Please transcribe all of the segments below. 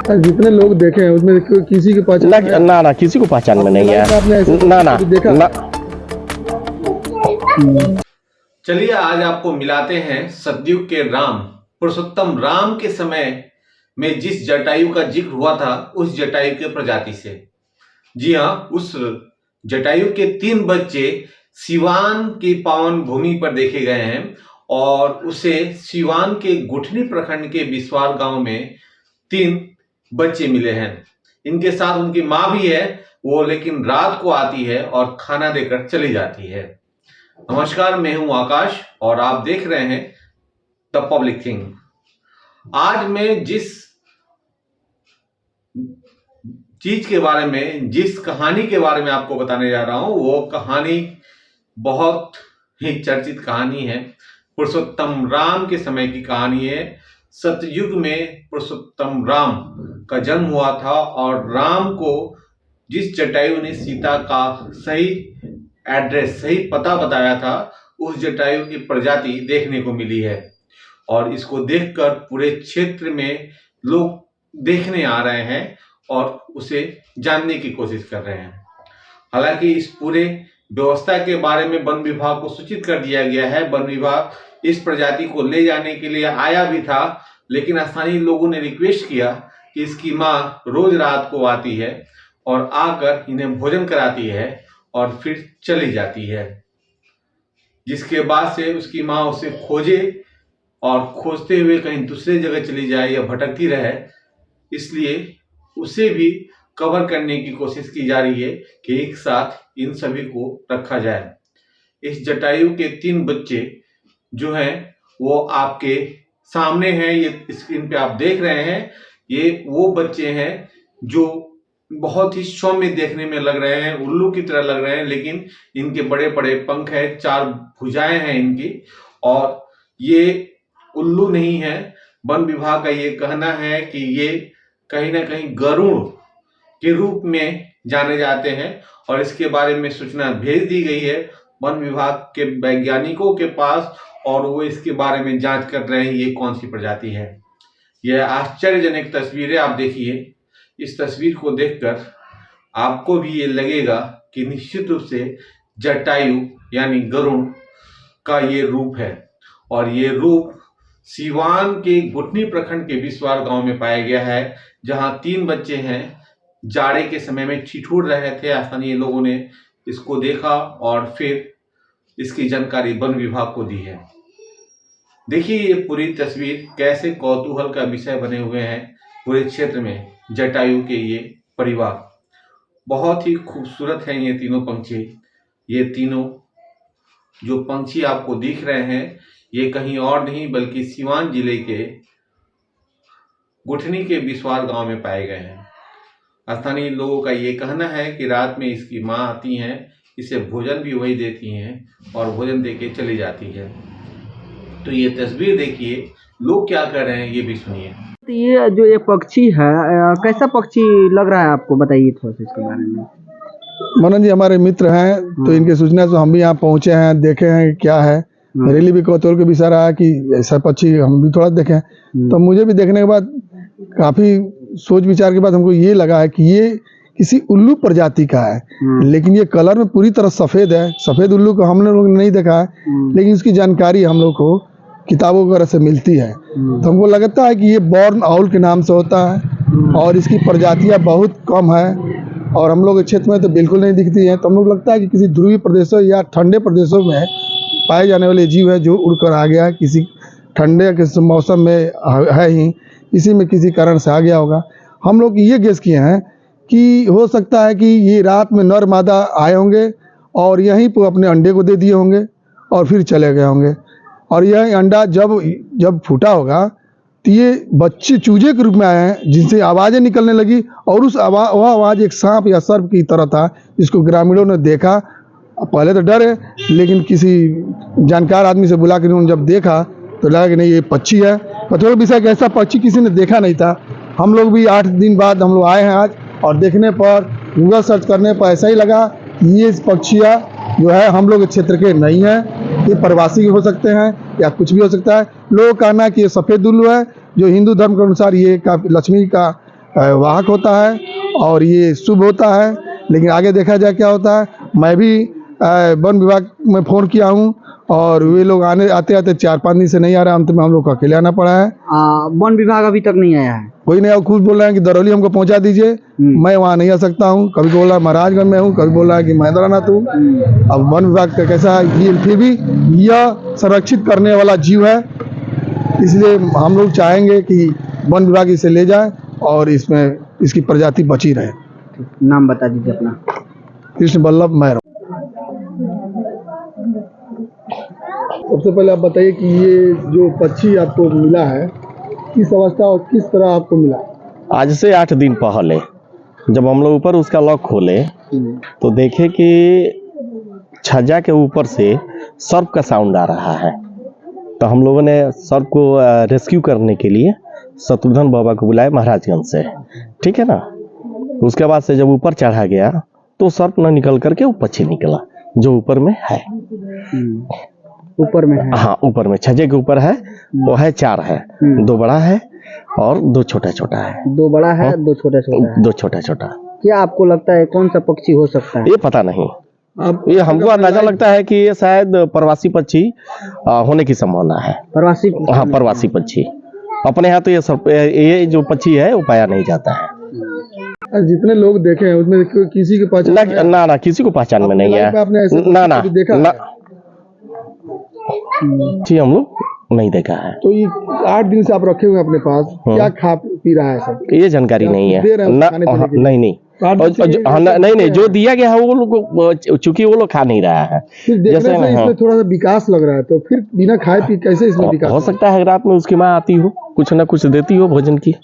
जितने लोग देखे हैं उसमें किसी की पहचान ना किसी को पहचान में नहीं है। ना देखा। चलिए आज आपको मिलाते हैं सतयुग के राम पुरुषोत्तम राम के समय में जिस जटायु का जिक्र हुआ था उस जटायु के प्रजाति से। जी हाँ, उस जटायु के 3 बच्चे सिवान की पावन भूमि पर देखे गए हैं और उसे सिवान के गुठनी प्रखंड के बिस्वार गांव में 3 बच्चे मिले हैं। इनके साथ उनकी माँ भी है, वो लेकिन रात को आती है और खाना देकर चली जाती है। नमस्कार, मैं हूं आकाश और आप देख रहे हैं द पब्लिक थिंग। आज मैं जिस चीज के बारे में, जिस कहानी के बारे में आपको बताने जा रहा हूं, वो कहानी बहुत ही चर्चित कहानी है। पुरुषोत्तम राम के समय की कहानी है। सतयुग में पुरुषोत्तम राम का जन्म हुआ था और राम को जिस जटायु ने सीता का सही एड्रेस, सही पता बताया था, उस जटायु की प्रजाति देखने को मिली है और इसको देखकर पूरे क्षेत्र में लोग देखने आ रहे हैं और उसे जानने की कोशिश कर रहे हैं। हालांकि इस पूरे व्यवस्था के बारे में वन विभाग को सूचित कर दिया गया है। वन विभाग इस प्रजाति को ले जाने के लिए आया भी था, लेकिन स्थानीय लोगों ने रिक्वेस्ट किया कि इसकी माँ रोज रात को आती है और आकर इन्हें भोजन कराती है और फिर चली जाती है, जिसके बाद से उसकी माँ उसे खोजे और खोजते हुए कहीं दूसरे जगह चली जाए या भटकती रहे, इसलिए उसे भी कवर करने की कोशिश की जा रही है कि एक साथ इन सभी को रखा जाए। इस जटायु के 3 बच्चे जो हैं वो आपके सामने हैं, ये स्क्रीन पे आप देख रहे हैं। ये वो बच्चे हैं जो बहुत ही सौम्य देखने में लग रहे हैं, उल्लू की तरह लग रहे हैं, लेकिन इनके बड़े बड़े पंख हैं, 4 भुजाएं हैं इनकी, और ये उल्लू नहीं है। वन विभाग का ये कहना है कि ये कहीं ना कहीं गरुड़ के रूप में जाने जाते हैं और इसके बारे में सूचना भेज दी गई है वन विभाग के वैज्ञानिकों के पास और वो इसके बारे में जांच कर रहे हैं ये कौन सी प्रजाति है। यह आश्चर्यजनक तस्वीर है, आप देखिए। इस तस्वीर को देखकर आपको भी ये लगेगा कि निश्चित रूप से जटायु यानी गरुड़ का ये रूप है और ये रूप सिवान के गुठनी प्रखंड के बिस्वार गांव में पाया गया है, जहां 3 बच्चे हैं। जाड़े के समय में ठिठुर रहे थे। स्थानीय लोगों ने इसको देखा और फिर इसकी जानकारी वन विभाग को दी है। देखिए ये पूरी तस्वीर कैसे कौतूहल का विषय बने हुए हैं पूरे क्षेत्र में। जटायु के ये परिवार बहुत ही खूबसूरत हैं। ये तीनों पंछी, ये तीनों जो पंछी आपको दिख रहे हैं, ये कहीं और नहीं बल्कि सिवान जिले के गुठनी के बिस्वार गांव में पाए गए हैं। स्थानीय लोगों का ये कहना है कि रात में इसकी माँ आती हैं, इसे भोजन भी वही देती हैं और भोजन देके चली जाती है। तो ये तस्वीर देखिए, लोग क्या कर रहे हैं ये भी सुनिए। तो ये जो एक पक्षी है, कैसा पक्षी लग रहा है आपको, बताइए थोड़ा सा इसके बारे में। मनन जी हमारे मित्र हैं, तो इनके सूचना से हम भी यहाँ पहुँचे हैं, देखे हैं क्या है। मेरे लिए भी कौतूहल के विषय रहा कि ऐसा पक्षी हम भी थोड़ा देखें। तो मुझे भी देखने के बाद काफी सोच विचार के बाद हमको ये लगा है कि ये किसी उल्लू प्रजाति का है, लेकिन ये कलर में पूरी तरह सफेद है। सफेद उल्लू को हम लोग ने नहीं देखा है, लेकिन इसकी जानकारी हम लोग को किताबों वगैरह से मिलती है। तो हमको लगता है कि ये बॉर्न आउल के नाम से होता है और इसकी प्रजातियां बहुत कम है और हम लोग के क्षेत्र में तो बिल्कुल नहीं दिखती है। तो हम लोग लगता है कि किसी ध्रुवीय प्रदेशों या ठंडे प्रदेशों में पाए जाने वाले जीव है जो उड़कर आ गया, किसी ठंडे के मौसम में है ही, इसी में किसी कारण से आ गया होगा। हम लोग ये गेस किए हैं कि हो सकता है कि ये रात में नर मादा आए होंगे और यहीं पर अपने अंडे को दे दिए होंगे और फिर चले गए होंगे, और यह अंडा जब फूटा होगा तो ये बच्चे चूजे के रूप में आए हैं जिनसे आवाज़ें निकलने लगी और उस वह आवाज़ एक सांप या सर्प की तरह था, जिसको ग्रामीणों ने देखा। पहले तो डरे, लेकिन किसी जानकार आदमी से बुला कर उन्होंने जब देखा तो लगा कि नहीं ये पक्षी है। कठोर विषय कि ऐसा पक्षी किसी ने देखा नहीं था। हम लोग भी 8 दिन बाद हम लोग आए हैं आज, और देखने पर गूगल सर्च करने पर ऐसा ही लगा कि ये पक्षियाँ जो है हम लोग के क्षेत्र के नहीं है, ये प्रवासी हो सकते हैं या कुछ भी हो सकता है। लोगों का कहना है कि ये सफ़ेद उल्लू है, जो हिंदू धर्म के अनुसार ये लक्ष्मी का वाहक होता है और ये शुभ होता है। लेकिन आगे देखा जाए क्या होता है। मैं भी वन विभाग में फ़ोन किया हूँ और वे लोग आते 4-5 दिन से नहीं आ रहे। अंत में हम लोग को अकेले आना पड़ा है। वन विभाग अभी तक नहीं आया है? कोई नहीं, खुद बोल रहे हैं कि दरौली हमको पहुंचा दीजिए, मैं वहाँ नहीं आ सकता हूँ। कभी बोल रहा है महाराजगंज में हूँ, कभी बोल रहा है कि महेंद्रनाथ हूँ। अब वन विभाग का कैसा है ये, फिर भी यह संरक्षित करने वाला जीव है, इसलिए हम लोग चाहेंगे कि वन विभाग इसे ले जाए और इसमें इसकी प्रजाति बची रहे। नाम बता दीजिए अपना। कृष्ण बल्लभ मैर। सबसे पहले आप बताइए कि ये जो पक्षी आपको मिला है किस अवस्था और किस तरह आपको मिला? आज से 8 दिन पहले जब हम लोग ऊपर उसका लॉक खोले तो देखे कि छज्जा के ऊपर से सर्प का साउंड आ रहा है। तो हम लोगों ने सर्प को रेस्क्यू करने के लिए शत्रुघ्न बाबा को बुलाया महाराजगंज से, ठीक है ना। उसके बाद से जब ऊपर चढ़ा गया तो सर्प न निकल करके वो पक्षी निकला जो ऊपर में है। ऊपर में है? हाँ, ऊपर में छज्जे के ऊपर है। वो है 4 है, 2 बड़ा है और 2 छोटा छोटा है। 2 बड़ा है, 2 छोटा छोटा है। 2 छोटा छोटा। क्या आपको लगता है कौन सा पक्षी हो सकता है? ये पता नहीं। अब ये हमको अंदाजा लगता है कि ये शायद प्रवासी पक्षी होने की संभावना है। प्रवासी? हाँ, प्रवासी पक्षी। अपने यहाँ तो ये जो पक्षी है वो पाया नहीं जाता है। जितने लोग देखे हैं उसमें किसी की पहचान ना किसी को पहचान में नहीं है। ना जी हम लोग नहीं देखा है। तो ये 8 दिन से आप रखे हुए अपने पास, क्या खा पी रहा है सब? ये जानकारी नहीं है। नहीं नहीं, जो दिया गया है वो लोग चूंकि वो लोग खा नहीं रहा है। फिर देखने से इसमें थोड़ा सा विकास लग रहा है, तो फिर बिना खाए पी कैसे इसमें विकास हो सकता है? रात में उसकी माँ आती हो, कुछ ना कुछ देती हो भोजन की।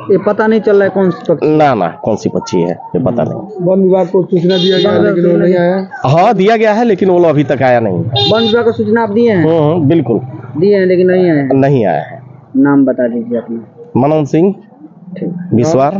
ये पता नहीं चल रहा है कौन सी पक्षी? ना कौन सी पक्षी है ये पता नहीं। वन विभाग को सूचना दिया गया लेकिन वो नहीं आया। हाँ दिया गया है लेकिन वो लोग अभी तक आया नहीं। वन विभाग को सूचना आप दिए हैं? बिल्कुल दिए हैं लेकिन नहीं आया है। नाम बता दीजिए अपना। मनोज सिंह विश्वार।